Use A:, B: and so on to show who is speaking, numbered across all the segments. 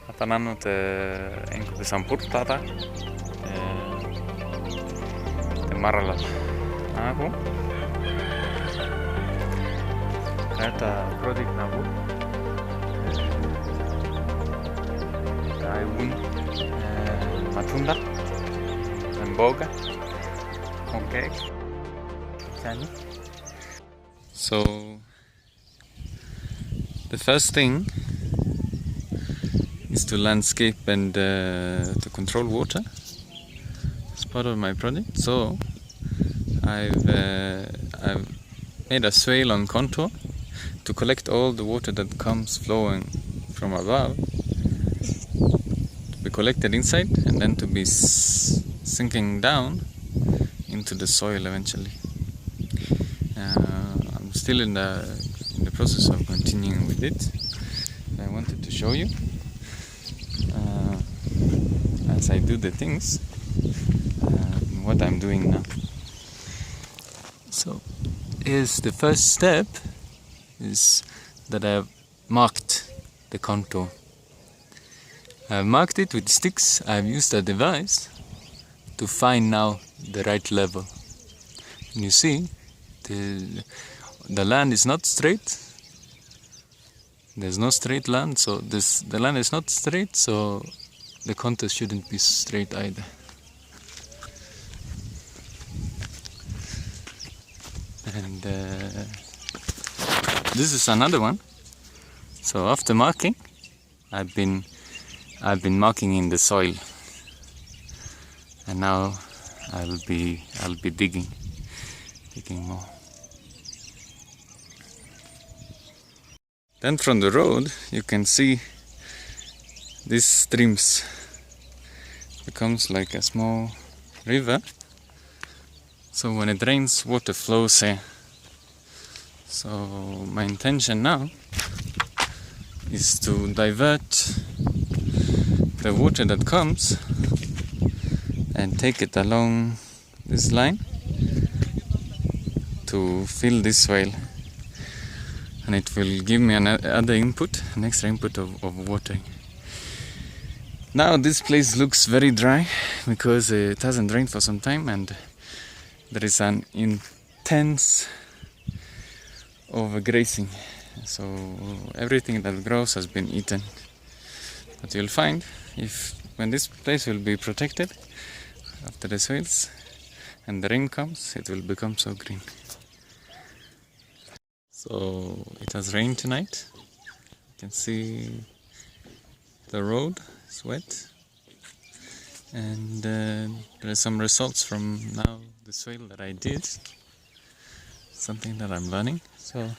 A: Atanano te enko te Samburu tata te marala aku kata project nabu kaiun matunda dan mboga okay. So the first thing is to landscape and to control water as part of my project. So I've made a swale on contour to collect all the water that comes flowing from above, to be collected inside and then to be sinking down into the soil eventually. I'm still in the process of continuing with it. I wanted to show you as I do the things what I'm doing now. So here's the first step, is that I've marked the contour. I've marked it with sticks. I've used a device to find now the right level. And you see the land is not straight. There's no straight land, so the land is not straight, so the contour shouldn't be straight either. And this is another one. So after marking, I've been marking in the soil, and now I'll be digging more. Then from the road you can see these streams. Becomes like a small river. So when it rains, water flows here. So my intention now is to divert the water that comes and take it along this line to fill this swale, and it will give me an extra input of watering. Now this place looks very dry because it hasn't rained for some time, and there is an intense overgrazing. So everything that grows has been eaten. But you'll find when this place will be protected after the swales and the rain comes, it will become so green. So it has rained tonight. You can see the road is wet, and there are some results from now the swale that I did. Something that I'm learning. So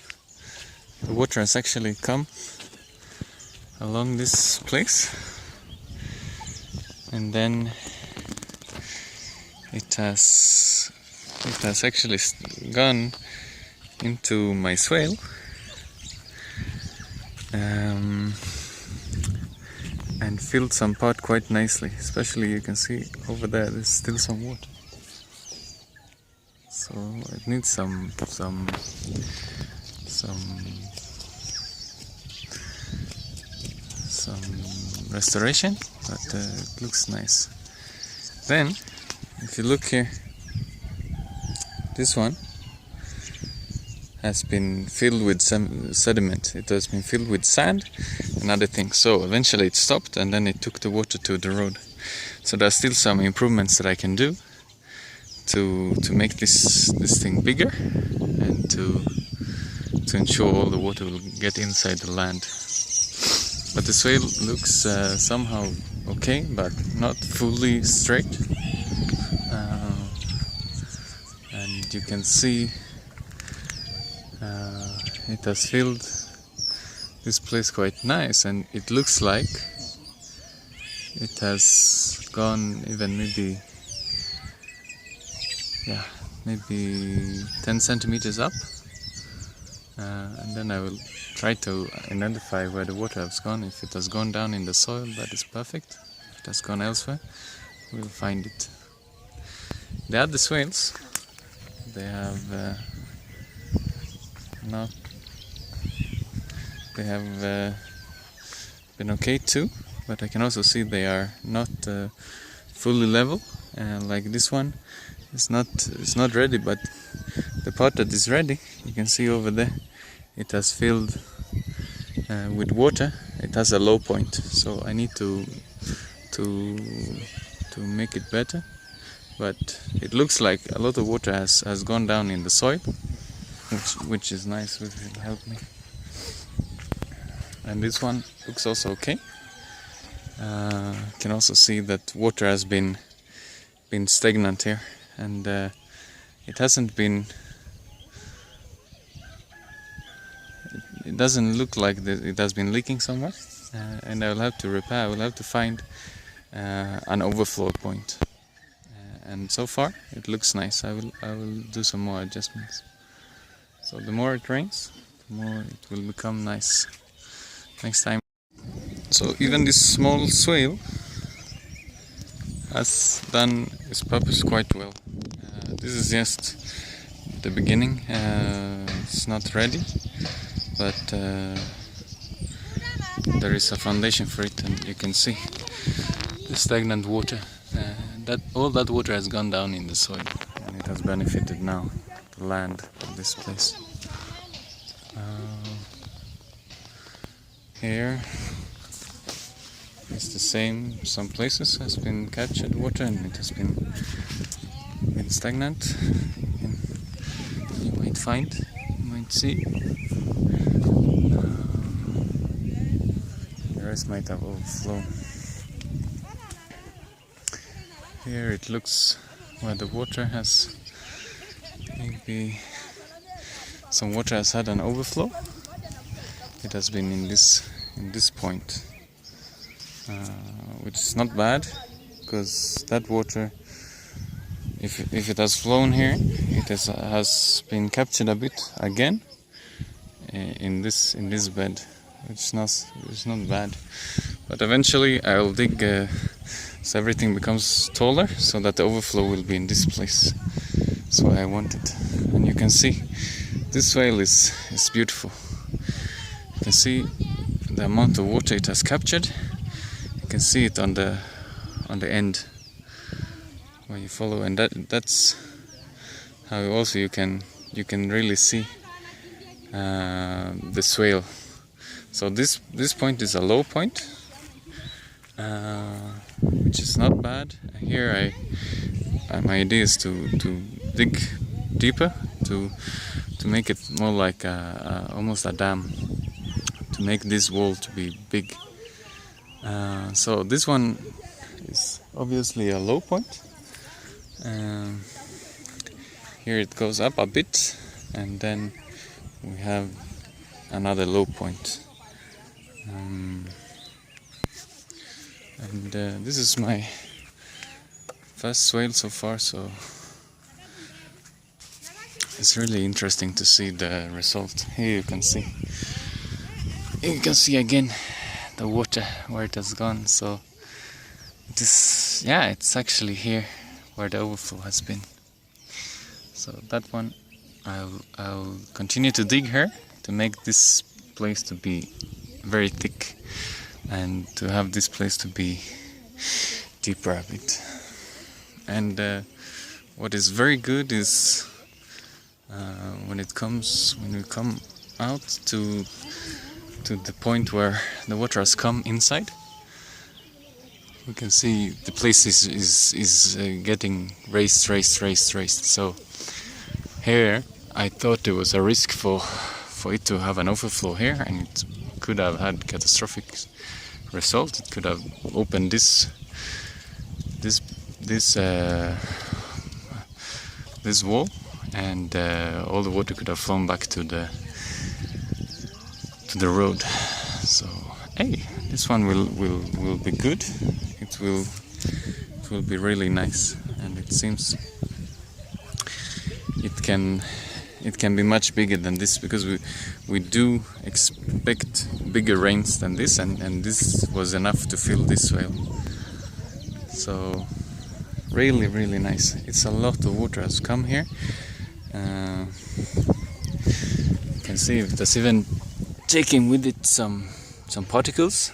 A: the water has actually come along this place, and then it has actually gone into my swale, and filled some part quite nicely. Especially you can see over there's still some water. So it needs some restoration, but it looks nice. Then if you look here, this one has been filled with some sediment. It has been filled with sand and other things. So eventually it stopped, and then it took the water to the road. So there's still some improvements that I can do to make this thing bigger, and to ensure all the water will get inside the land. But the swale looks somehow okay, but not fully straight. And you can see it has filled this place quite nice, and it looks like it has gone even maybe 10 centimeters up, and then I will try to identify where the water has gone. If it has gone down in the soil, that is perfect. If it has gone elsewhere, we'll find it. The other swales, they have been okay too. but I can also see they are not fully level. Like this one, it's not ready, but the part that is ready, you can see over there, it has filled with water. It has a low point, so I need to make it better. But it looks like a lot of water has gone down in the soil, which is nice, which will help me. And this one looks also okay. Can also see that water has been stagnant here, and it hasn't been. It doesn't look like it has been leaking somewhere, and I will have to repair. I will have to find an overflow point, and so far it looks nice. I will do some more adjustments. So the more it rains, the more it will become nice next time. So even this small swale has done its purpose quite well. This is just the beginning. It's not ready, but there is a foundation for it, and you can see the stagnant water. All that water has gone down in the soil, and it has benefited now the land of this place. Here it's the same. Some places has been captured water, and it has been stagnant. You might see. The rest might have overflown. Here it looks where the water has, maybe some water has had an overflow. It has been in this point, which is not bad, because that water, if it has flown here, it has been captured a bit again in this bed, which is not bad. But eventually I will dig so everything becomes taller, so that the overflow will be in this place. That's what I wanted. And you can see this swale is beautiful. You can see the amount of water it has captured. You can see it on the end where you follow, and that's how also you can really see the swale. So this point is a low point, which is not bad. Here my idea is to dig deeper, to make it more like almost a dam, to make this wall to be big. So this one is obviously a low point. Here it goes up a bit, and then we have another low point. And this is my first swale so far, so it's really interesting to see the result. Here you can see again the water where it has gone. So it's actually here where the overflow has been. So that one I'll continue to dig here to make this place to be very thick, and to have this place to be deeper a bit. And what is very good is when we come out to the point where the water has come inside, we can see the place is getting raised. So here I thought there was a risk for it to have an overflow here, and it could have had catastrophic result. It could have opened this wall, and all the water could have flown back to the road. So hey, this one will be good. It will be really nice, and it seems it can be much bigger than this, because we do expect bigger rains than this, and this was enough to fill this swale. So really, really nice. It's a lot of water has come here. You can see it has even taken with it some particles,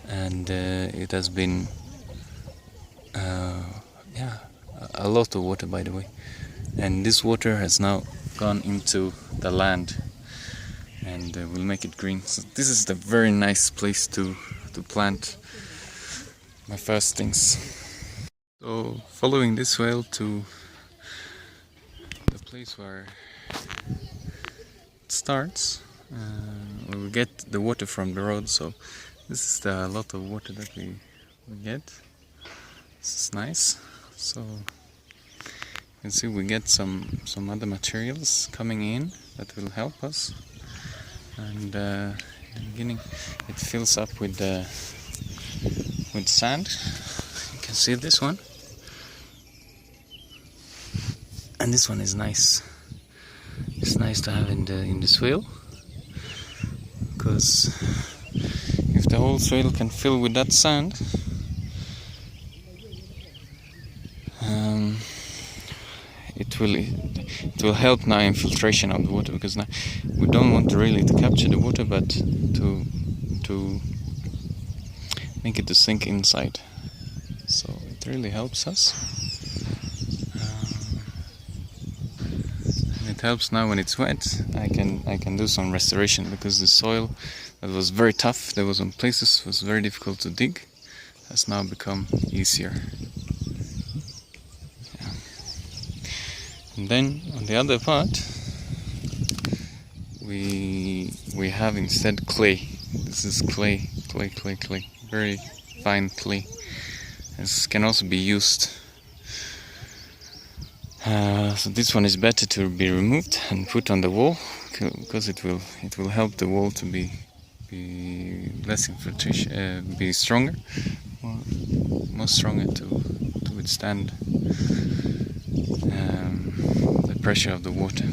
A: and it has been a lot of water, by the way, and this water has now gone into the land and will make it green. So this is the very nice place to plant my first things. So following this swale to the place where it starts, we will get the water from the road. So this is the lot of water that we get. This is nice. So you can see we get some other materials coming in that will help us. And in the beginning it fills up with sand. You can see this one, and this one is nice. It's nice to have in the swale, because if the whole swale can fill with that sand, it will help now infiltration of the water, because now we don't want really to capture the water, but to make it to sink inside. So it really helps us. And it helps now when it's wet. I can do some restoration, because the soil that was very tough, there was some places was very difficult to dig, has now become easier. Yeah. And then on the other part, we have instead clay. This is clay, very fine clay. This can also be used. So this one is better to be removed and put on the wall, because it will help the wall to be less infiltration, be stronger, more stronger to withstand the pressure of the water.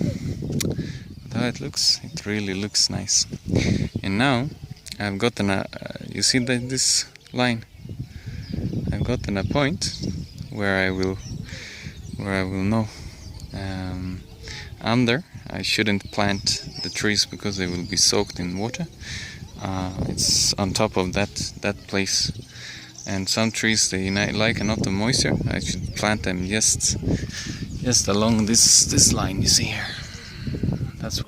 A: But how it looks, it really looks nice. And now I've gotten you see this line? I've gotten a point where I will know. Under, I shouldn't plant the trees because they will be soaked in water. It's on top of that place, and some trees they like a lot of moisture. I should plant them just along this line you see here. That's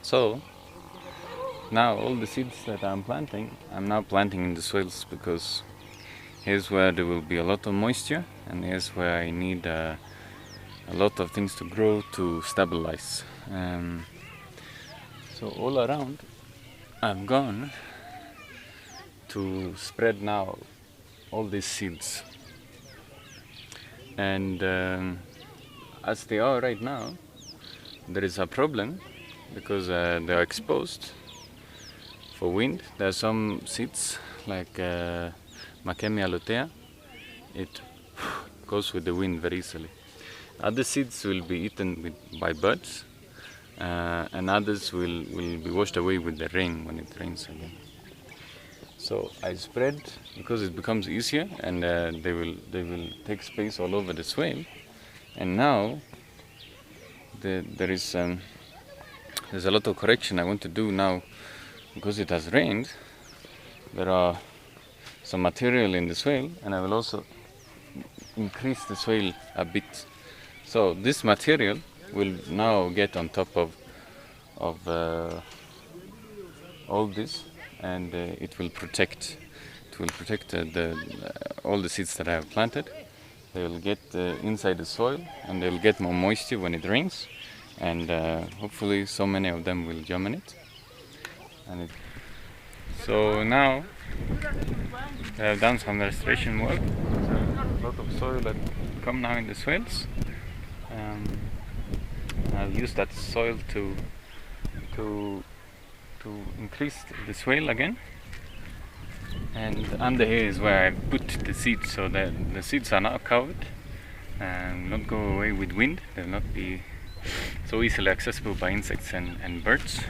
A: so. Now all the seeds that I'm planting, I'm now planting in the swales, because here's where there will be a lot of moisture, and here's where I need a lot of things to grow to stabilize. So all around I'm going to spread now all these seeds, and as they are right now, there is a problem, because they are exposed for wind. There are some seeds like Macemia lutea, it goes with the wind very easily. Other seeds will be eaten by birds, and others will be washed away with the rain when it rains again. So I spread, because it becomes easier, and they will take space all over the swale. And now there's a lot of correction I want to do now, because it has rained. There are some material in the swale, and I will also increase the swale a bit. So this material will now get on top of all this, and it will protect all the seeds that I have planted. They will get inside the soil, and they will get more moisture when it rains, and hopefully so many of them will germinate. So now I have done some restoration work. There's a lot of soil that come now in the swales. I'll use that soil to increase the swale again. And under here is where I put the seeds, so that the seeds are now covered and not go away with wind. They'll not be so easily accessible by insects and birds.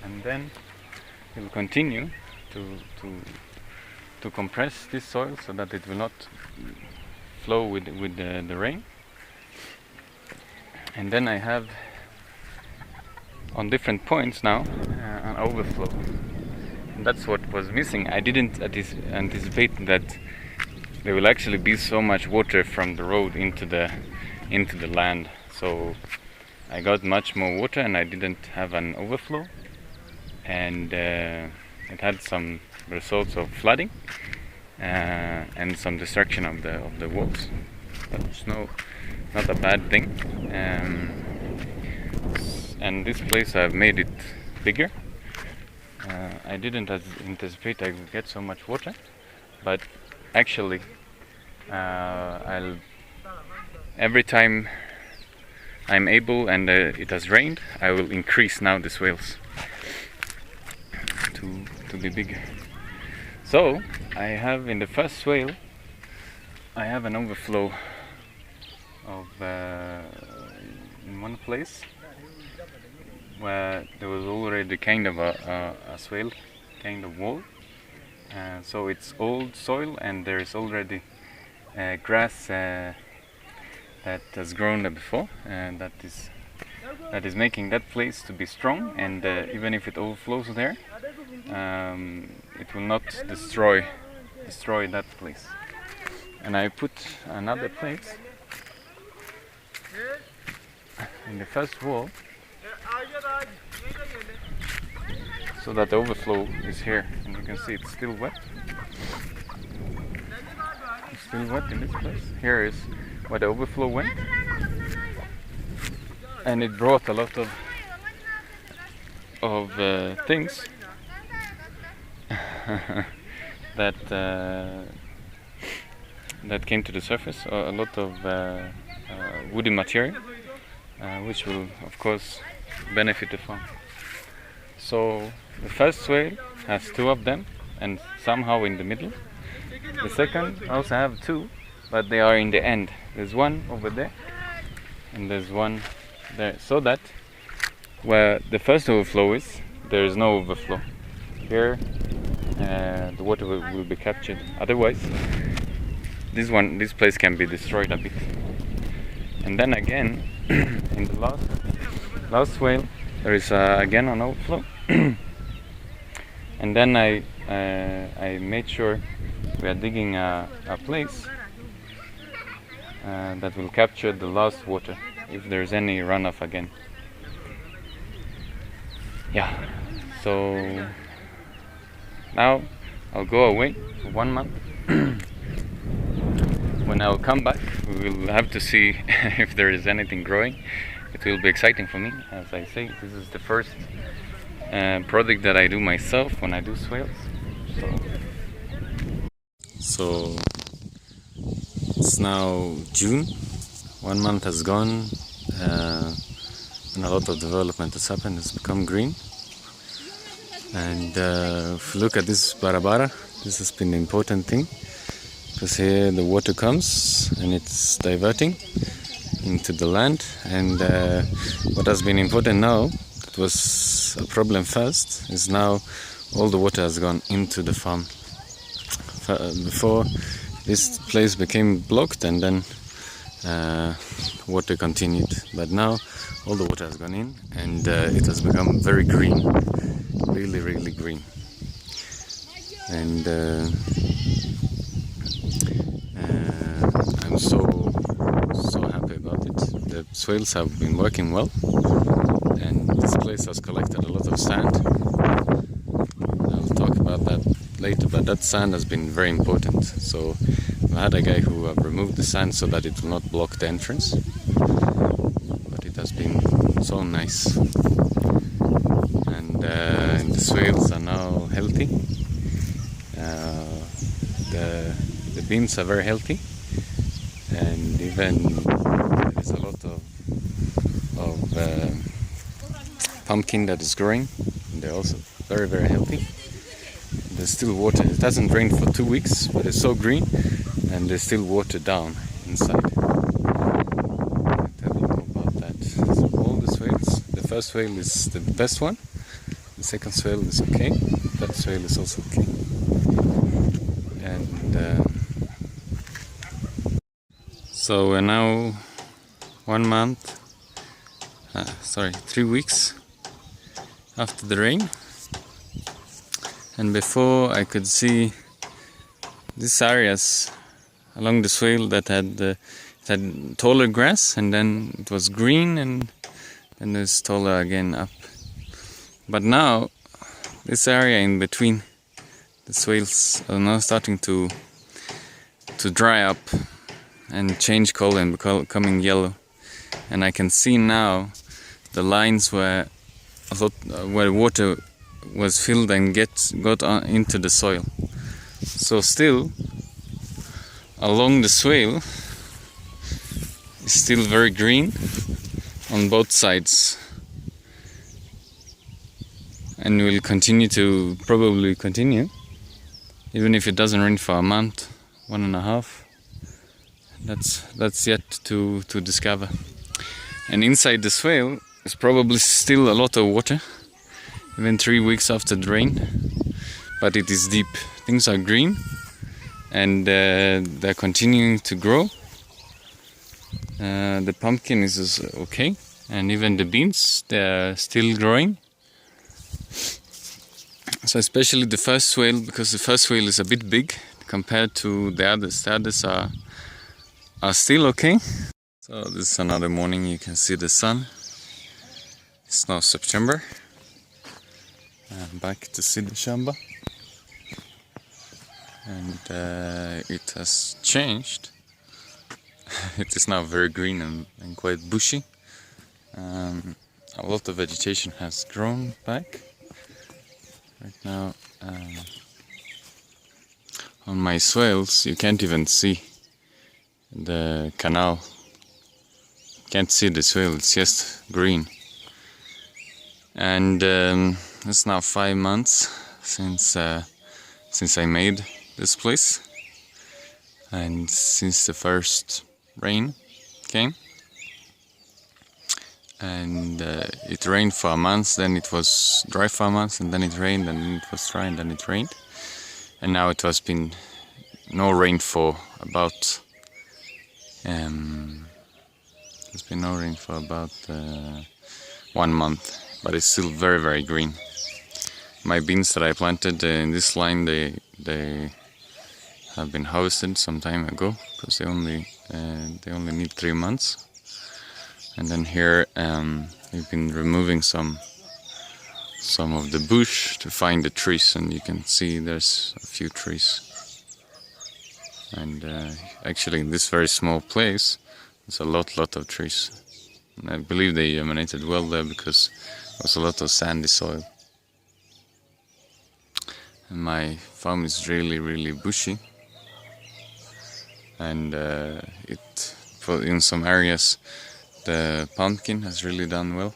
A: And then we'll continue to compress this soil so that it will not flow with the rain. And then I have on different points now an overflow. that's what was missing. I didn't anticipate that there will actually be so much water from the road into the land. So I got much more water, and I didn't have an overflow, and it had some results of flooding and some destruction of the walls. That's not a bad thing. And this place I've made it bigger. I didn't anticipate I would get so much water, but actually every time I'm able and it has rained, I will increase now the swales to be bigger. So I have in the first swale, I have an overflow of in one place where there was already kind of a swale, kind of wall. So it's old soil, and there is already grass that has grown there before, and that is making that place to be strong. And even if it overflows there, it will not destroy that place. And I put another place in the first wall, so that the overflow is here, and you can see it's still wet. It's still wet in this place. Here is where the overflow went, and it brought a lot of things that came to the surface. A lot of woody material, which will of course benefit the farm. So the first swale has two of them, and somehow in the middle. The second also have two, but they are in the end. There's one over there, and there's one there, so that where the first overflow is, there is no overflow. Here the water will be captured. Otherwise, this place can be destroyed a bit. And then again, in the last swale, there is again an overflow. And then I made sure we are digging a place that will capture the last water if there is any runoff again. Yeah, so now I'll go away for 1 month. When I'll come back, we will have to see if there is anything growing. It will be exciting for me. As I say, this is the first project that I do myself when I do swales. So it's now June. 1 month has gone, and a lot of development has happened. It's become green. And if you look at this barabara, this has been the important thing, because here the water comes and it's diverting into the land. And what has been important now, that was a problem first, is now all the water has gone into the farm. Before, this place became blocked, and then water continued, but now all the water has gone in, and it has become very green, really green. And I'm so happy about it. The swales have been working well, and this place has collected a lot of sand. I'll talk about that later, but that sand has been very important. So I had a guy who removed the sand so that it will not block the entrance, but it has been so nice. And the swales are now healthy. The beans are very healthy, and even there is a lot of pumpkin that is growing, and they're also very healthy. There's still water. It hasn't rained for 2 weeks, but it's so green, and there's still water down inside. I'll tell you more about that. So all the swales, the first swale is the best one, the second swale is okay, the third swale is also okay. And so we're now 1 month, 3 weeks after the rain. and before I could see these areas along the swale that had taller grass, and then it was green, and then it's taller again up. But now this area in between the swales are now starting to dry up and change color and becoming yellow, and I can see now the lines where water was filled and got on into the soil. So still along the swale is still very green on both sides, and will probably continue even if it doesn't rain for a month, 1.5. That's yet to discover. And inside the swale is probably still a lot of water, even 3 weeks after the rain, but it is deep. Things are green, and they're continuing to grow. The pumpkin is okay, and even the beans, they're still growing. So especially the first swale, because the first swale is a bit big compared to the others. The others are still okay. So this is another morning. You can see the sun. It's now September. I'm back to see the shamba, and it has changed. It is now very green and quite bushy. A lot of vegetation has grown back. Right now on my swales you can't even see the canal. Can't see the swale, it's just green. And it's now 5 months since I made this place, and since the first rain came. And it rained for a month, then it was dry for a month, and then it rained, and then it was dry, and then it rained. And now it has been no rain for about 1 month, but it's still very, very green. My beans that I planted in this line, they have been harvested some time ago, because they only need 3 months. And then here we've been removing some of the bush to find the trees, and you can see there's a few trees. And actually in this very small place there's a lot of trees. And I believe they germinated well there because there was a lot of sandy soil. And my farm is really, really bushy, and in some areas the pumpkin has really done well.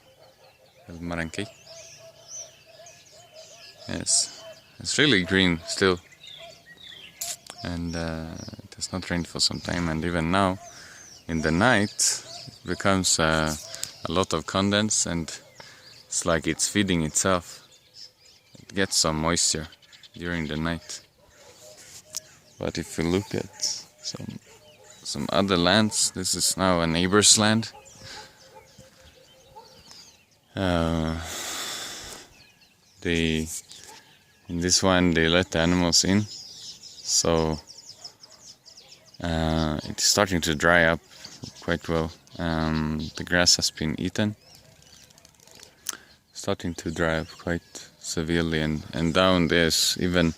A: Yes, it's really green still, and it has not rained for some time. And even now, in the night, it becomes a lot of condense, and it's like it's feeding itself. It gets some moisture during the night. But if you look at some other lands, this is now a neighbor's land. In this one they let the animals in, so it's starting to dry up quite well. The grass has been eaten, starting to dry up quite severely, and down there's even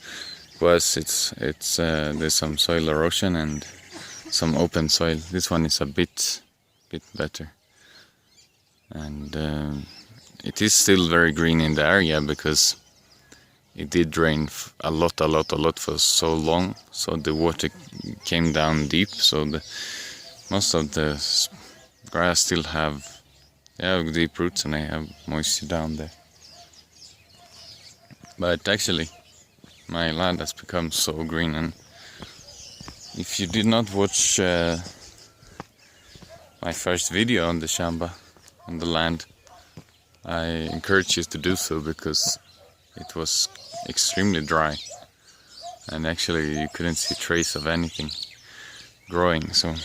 A: worse. There's some soil erosion and some open soil. This one is a bit better, and it is still very green in the area because it did rain a lot for so long, so the water came down deep, so most of the grass still have deep roots, and they have moisture down there. But actually my land has become so green, and if you did not watch my first video on the shamba, on the land, I encourage you to do so, because it was extremely dry, and actually you couldn't see trace of anything growing. So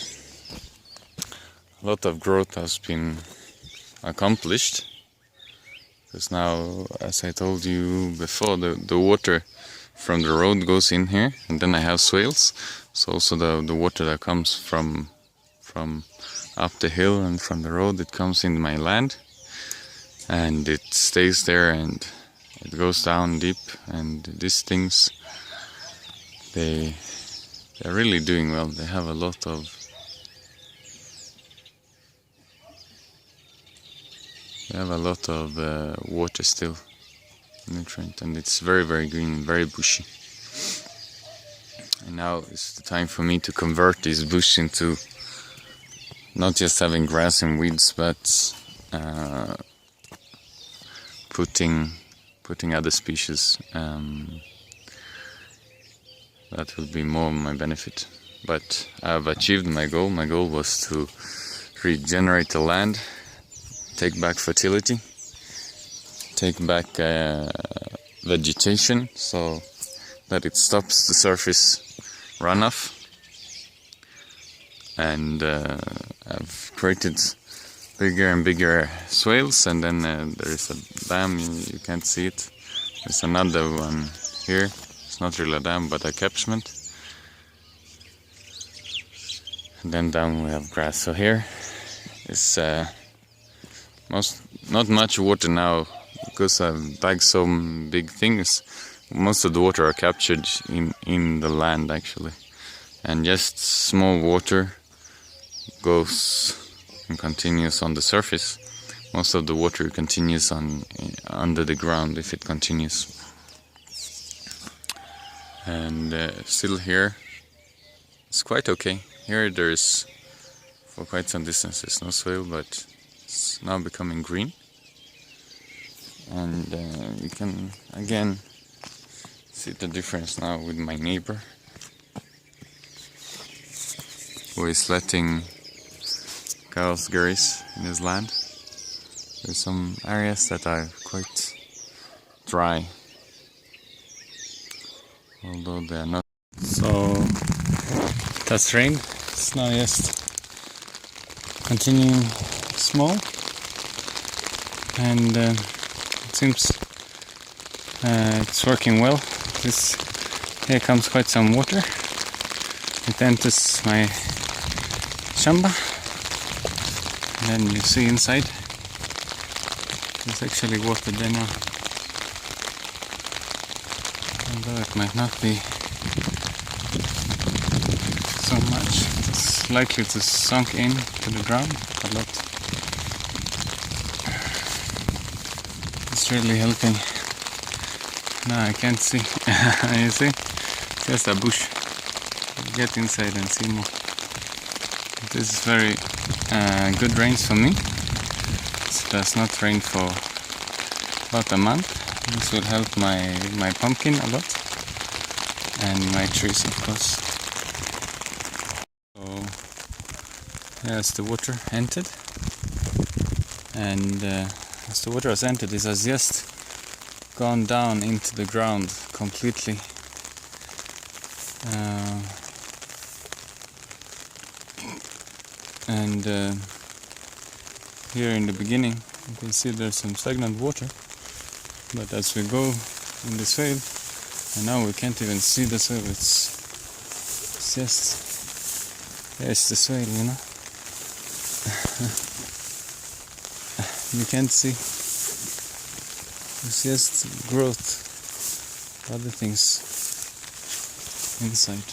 A: a lot of growth has been accomplished, Because now, as I told you before, the water from the road goes in here, and then I have swales. So also the water that comes from up the hill and from the road, it comes in my land, and it stays there, and it goes down deep. And these things, they're really doing well. They have a lot of water still, nutrient, and it's very, very green and very bushy. And now is the time for me to convert this bush into not just having grass and weeds, but putting other species. That will be more my benefit. But I've achieved my goal. My goal was to regenerate the land, take back fertility, take back vegetation, so that it stops the surface runoff. And I've created bigger and bigger swales, and then there is a dam. You can't see it. There's another one here. It's not really a dam, but a catchment. And then down we have grass. So here is not much water now, because I've bagged some big things. Most of the water are captured in the land actually, and just small water goes and continues on the surface. Most of the water continues under the ground if it continues. And still here it's quite okay. Here there's for quite some distance there's no swale, but it's now becoming green. And you can again see the difference now with my neighbor, who is letting cows graze in his land. There's some areas that are quite dry, although they are not. So it has rained. It's now just continuing small, and it seems it's working well. Here comes quite some water. It enters my shamba, and then you see inside there's actually water there now, although it might not be so much. It's likely to sink in to the ground a lot. It's really helping. No, I can't see. You see? Just a bush. Get inside and see more. This is very good rains for me. It does not rain for about a month. This will help my pumpkin a lot, and my trees, of course. So as the water entered, and as the water has entered, it has just gone down into the ground completely. And here in the beginning you can see there's some stagnant water, but as we go in the swale, and now we can't even see the swale, it's just, there's the swale, you know. You can't see, it's just growth, other things inside.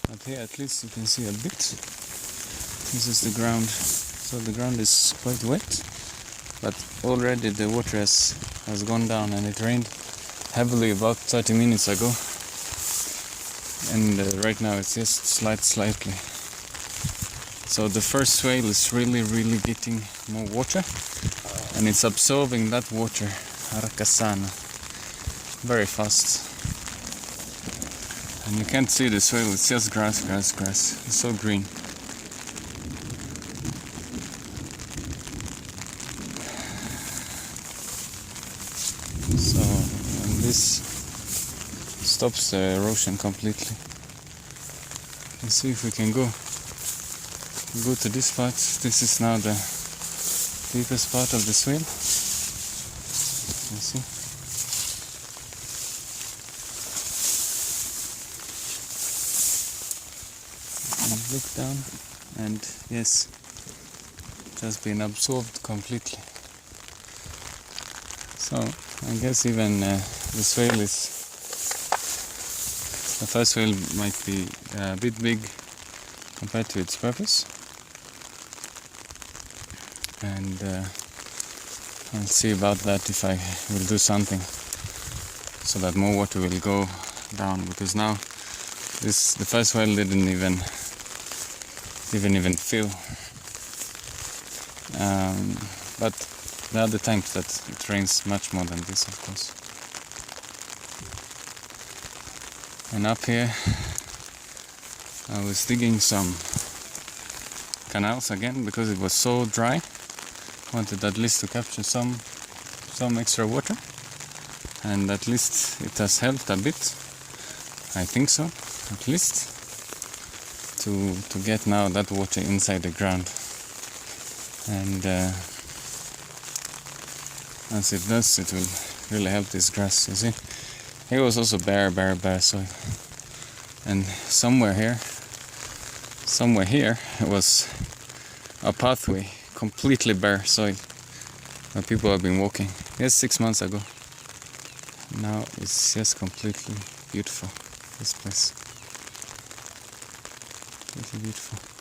A: But here at least you can see a bit. This is the ground, so the ground is quite wet, but already the water has gone down, and it rained heavily about 30 minutes ago, and right now it's just slightly. So the first swale is really getting more water, and it's absorbing that water arakasana very fast. And you can't see the swale, it's just grass. It's so green. So, and this stops the erosion completely. Let's see if we can go to this part. This is now the deepest part of the swale. You see? And look down, and yes, it has been absorbed completely. So I guess even the swale is, the first swale might be a bit big compared to its purpose, and I'll see about that if I will do something so that more water will go down, because now the first well didn't even fill, but there are the times that it rains much more than this, of course. And up here I was digging some canals again because it was so dry. Wanted at least to capture some extra water, and at least it has helped a bit, I think so, at least to get now that water inside the ground. And as it does, it will really help this grass. You see, here was also bare soil, and somewhere here it was a pathway, completely bare soil, where people have been walking. Yes, 6 months ago. Now it's just completely beautiful, this place. Completely beautiful.